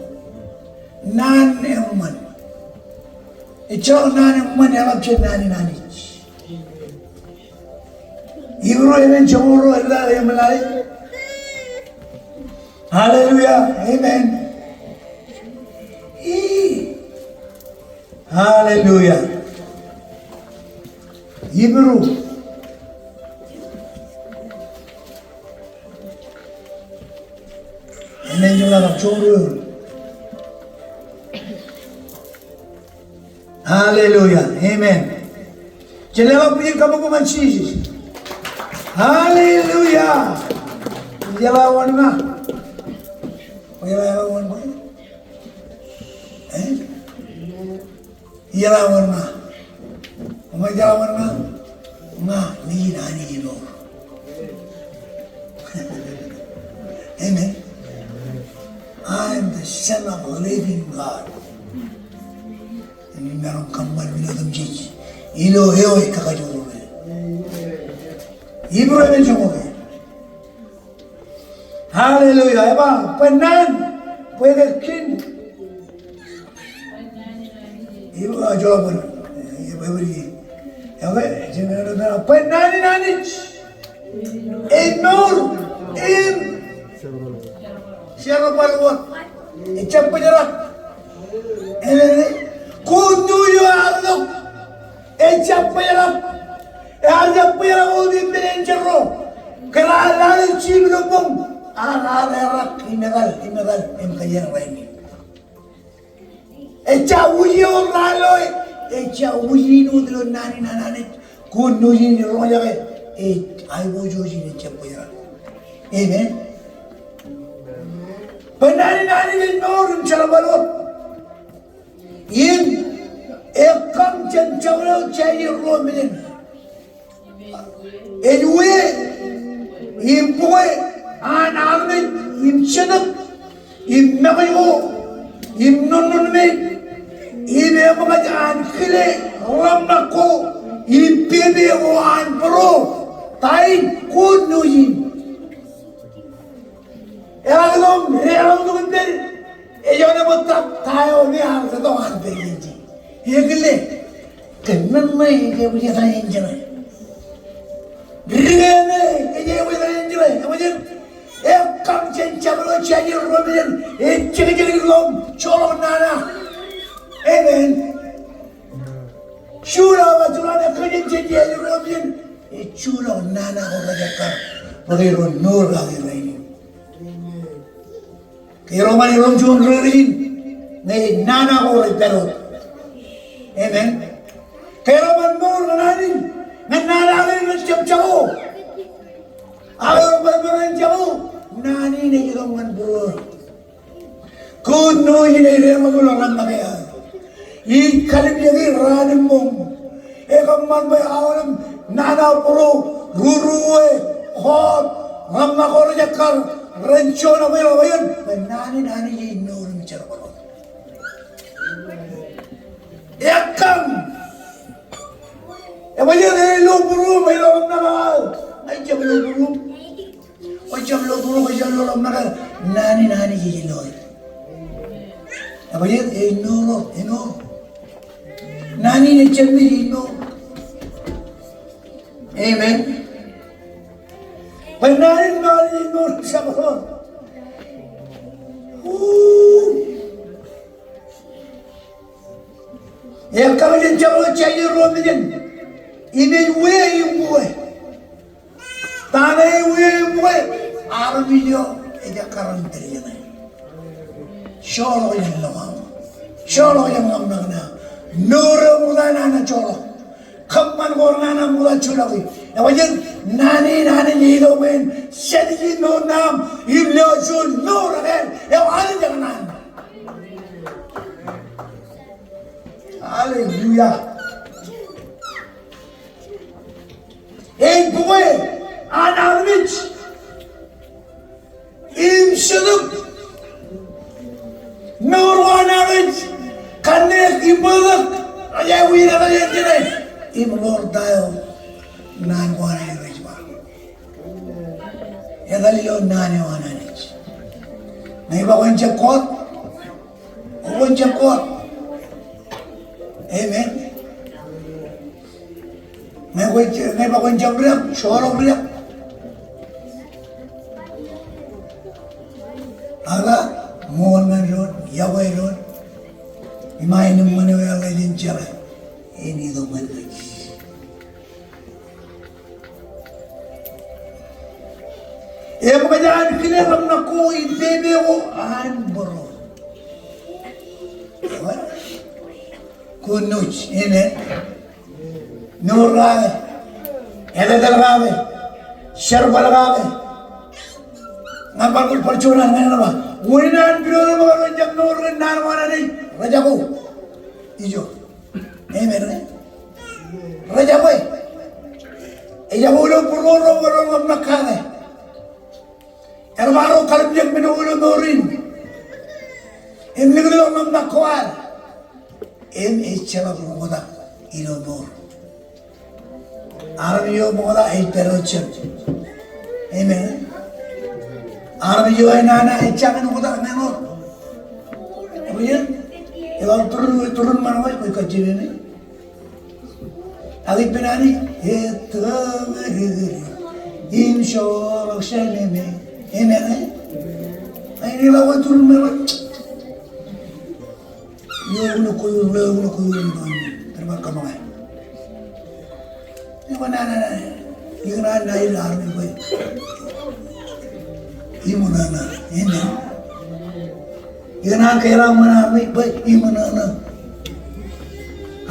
Nan emman. Icho nan emman elapche nani. Ibro even chamorro ella emlai. Hallelujah. Amen. Hallelujah. Ibro. Amen jula chamorro. Hallelujah. Amen. Chalewa puji kamu ko manchis. Hallelujah. Jala wanna. Jala wanna. Jala wanna. Umay jala wanna. Ma ni no. Amen. I am the Son of the living God. Meron kammal minodum jiji ilo heo ikakajuru Ibro men jomoge Hallelujah eba penan puede kin Ibro jawab every ebe jenero na penan nani enor in siapa balwa icap jarak ele Kunduyo ardo, echapera odi berenjero, kerala chiblo bom, ala imegal emkayer raini. Echa uyo lalo, echa uyi nudlo nani, kunduyi roya aibojoji echapera. Amen. Penani norum chalabalo. In ekam chenchawlo chayi rominin. Anyway, boy, an army, chinuk, memoyo, nonme, emamaj an kile, ramnako, pebe o an bro, tai good noyin. Elagum ben. Eyone botak tayo ni ang sa doan beginji. Yegile, kenan mai ke punya tayin jana. Ligene, ege widalenjre, amajin. Kam chen chabro chaji robin, chigi lom, cholo nana. Amen. Shura wa tulana kajin chaji robin, chulo nana horajakar. Pagiro nur lagi lain. Kiro mani rom chun rin, ne nana horai perot. Amen. Kiro man nur nani, ne nana rin chap chao. Ayo berberan jauh, nani ni kita menbur. Kuno ini dia mengulang nama. I kalim jadi ranimum. Ekam man bay awalam nana puru ruruwe hot ramna kor jakar rencana bay lawayan. Nani jadi nur bicara balon. Ekam. Ebayar elu puru bay lawan nama. Aja belum puru. Macam lo puru macam lo nak nani jadi loy. Apa dia? Eno. Nani ni cembi eno. Amen. Nani eno siapa? Yang kau jauh cahaya romian. Ini we. Tanah we armijo eja karanteri na. Cholo yang lamang na. Nuru mulana na cholo. Kamman gorna na mula chulawi. Ewajen nani ni do men sediji no nam imlo chul no ragen. Ewan jangan. Hallelujah. Boy, anarmich. İmşılık Nurvanarıç Kannek ibalık Aja wira kaya jene Imlor tayo Nan wana yurejba Yadalilo nane wananich Naiba wancha kot Amen Naiba wancha briak Shoro briak Aga Mohan Road, Yawai Road, Imainum Manuel in Jara, any the language. Emajan Kineram Nako in Debeo and Boro. Kunuch in it. No Rave, Elegant Rave, Sherbal Rave. Nampakul percuran apa? Wirinan biru baru jam nur nan mana ni? Rajaku, ijo. Amen. Rajaku. Rajaku lo purlo baru ngam nakane. Erbaru kalb jam biru nurin. Ini lo ngam nakwal. Ichara moda ilo nur. Arabio moda perochen. Amen. Arabio nana echakan moda menor. Apa ya? Kalau turun mana wajib kau kaji ni. Adik penani, insyaallah shaleme. Amen. Ini lawan turun mana? Yo kuyu terima kasih. Ini mana? Ini kan naik army boy. Imunana, ini. Ikan kera mana army boy, imunana.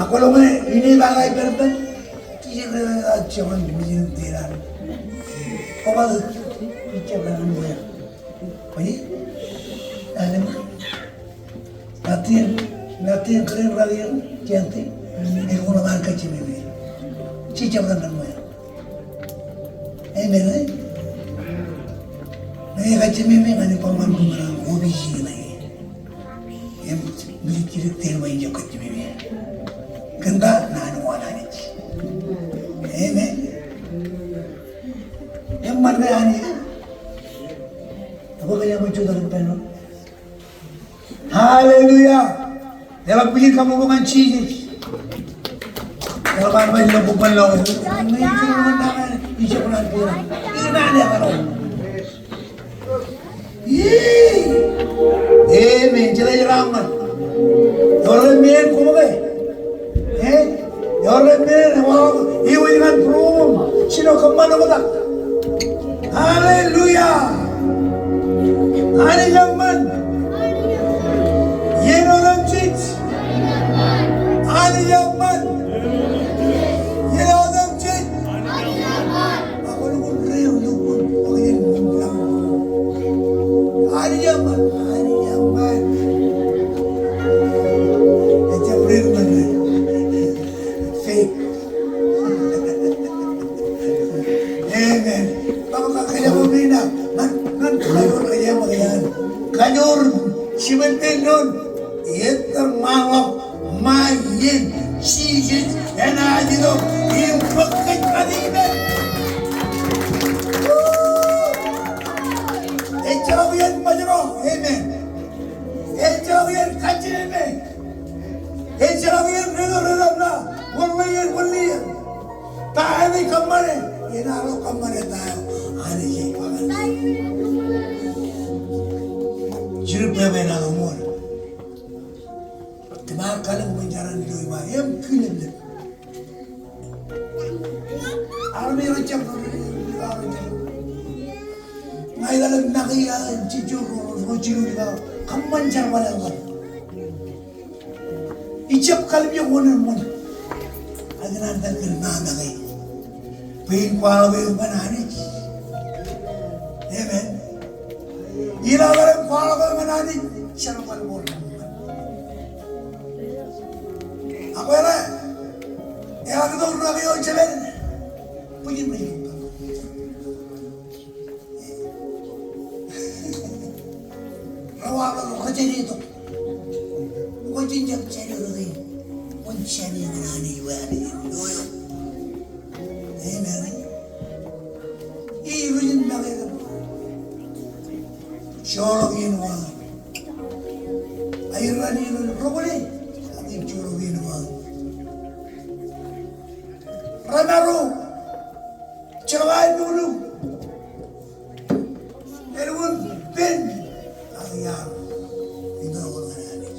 Aku loh ini bagai berben, tidak cuman begini tiran. Apa tu? Bicara dengan boy. Boy, ada Nanti keren ralian cantik, ini orang makan kacim ini, cicak dengan boy. Mana? Ini kacim ini kan paman pemerang hobi sih ni. Yang beli kiri terima injak kacim ini. Ganda nanu wana ni. Amen. Yang mana ni? Apa kaya muncul dari penuh? Haleluya. Dalam pilih kamu bukan cici. Dalam apa yang bukan lawan. Ini cuma mana? Ini siya ko lang pira. Inani ako no. Amen. Jalajarangan. Orang men kumagay. Orang men iwan dengan perum. Sino kemana kita? Haleluya. Hari zaman. Yen orang cik. Hari zaman. Yen orang cik. Aku lupa reu lupa. Aku yen lupa. Hari zaman. Hari zaman. Macam reu mana? Fake. Amen. Baka kakaya mo bina. Nan kayor kaya magayan. Kayor simentin nun. Yeter malap mayin sisit yana dito yung pagkakadina. Echaraw yan majro. Amen. Echaraw yan kachirime. Echaraw yan relo na. Wali yan. Tayo ni kamare. Inaro kamare tayo. Ano siya pangalan? Jirupeme na umur. Dimakan kalang menjaran di rumah yang kulim. Army macam ngai dalam nakiya cicu cicu ni kau kaman jarman yang icap kalim yang mana. Ada nanti kena nakai. Pain kuala mana ni? Amen. Ila orang kuala mana ni? Siapa malu? Aku ya, aku tu orang yang jalan, punya ni. Rawat aku kerja ni tu, aku jinjak cari orang ni, pun cari yang mana ni, wani, doyo. Amen. Ini rujin macam tu. Jorok ini wani, air ni rokok ni. Ramaru, cawai dulu, erun ben, ayam, itu orang ini.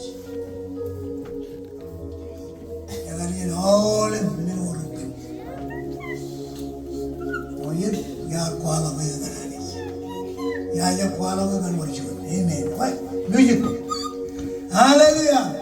Jangan ini oleh menurut ben. Oh ya, ya kuala dengan ini. Ya kuala dengan wajib. Amen. Baik, music. Hallelujah.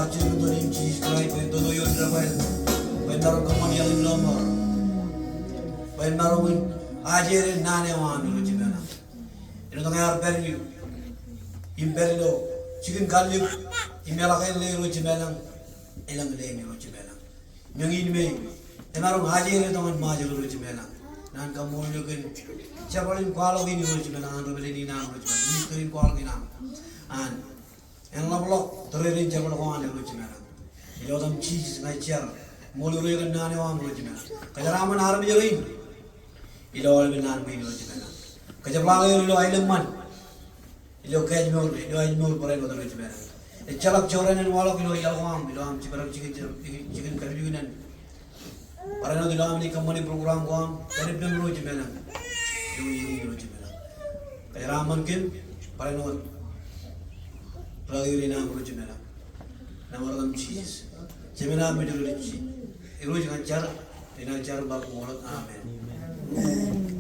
watching the name Jesus Christ, when the Lord Rafael, when Naro Kamani Alim Lomar, when Naro win, Ajere Nane Wan, Rujimana. You know, I bury you. In Berlo, chicken garlic, in Melakele, Rujimana, Elam Lane, Rujimana. Young in me, and Naro Ajere don't Major Rujimana. Nan Kamu, you can Chabalin quality in Rujimana, and Rebellion, Mr. in quality now. And Lovelock, the Reverend Jabalawan, Rujimana. You know them cheese, night chair, Molu and Nanawan Rujimana. Kajaraman Army, it all been not being Rujimana. Kajabala, Island Man. You catch no, you know, whatever the Rujimana. A chalak children and wallop, Yalawam, chicken caribbean and Parano the Dominic Company program one, Caribbean Rujimana. You need Rujimana. Kajaraman Kim, Parano. Ragirina Rujimana. Namaram cheese. Gemina Middle Richi. Erosion Jar, in a jar of water. Amen.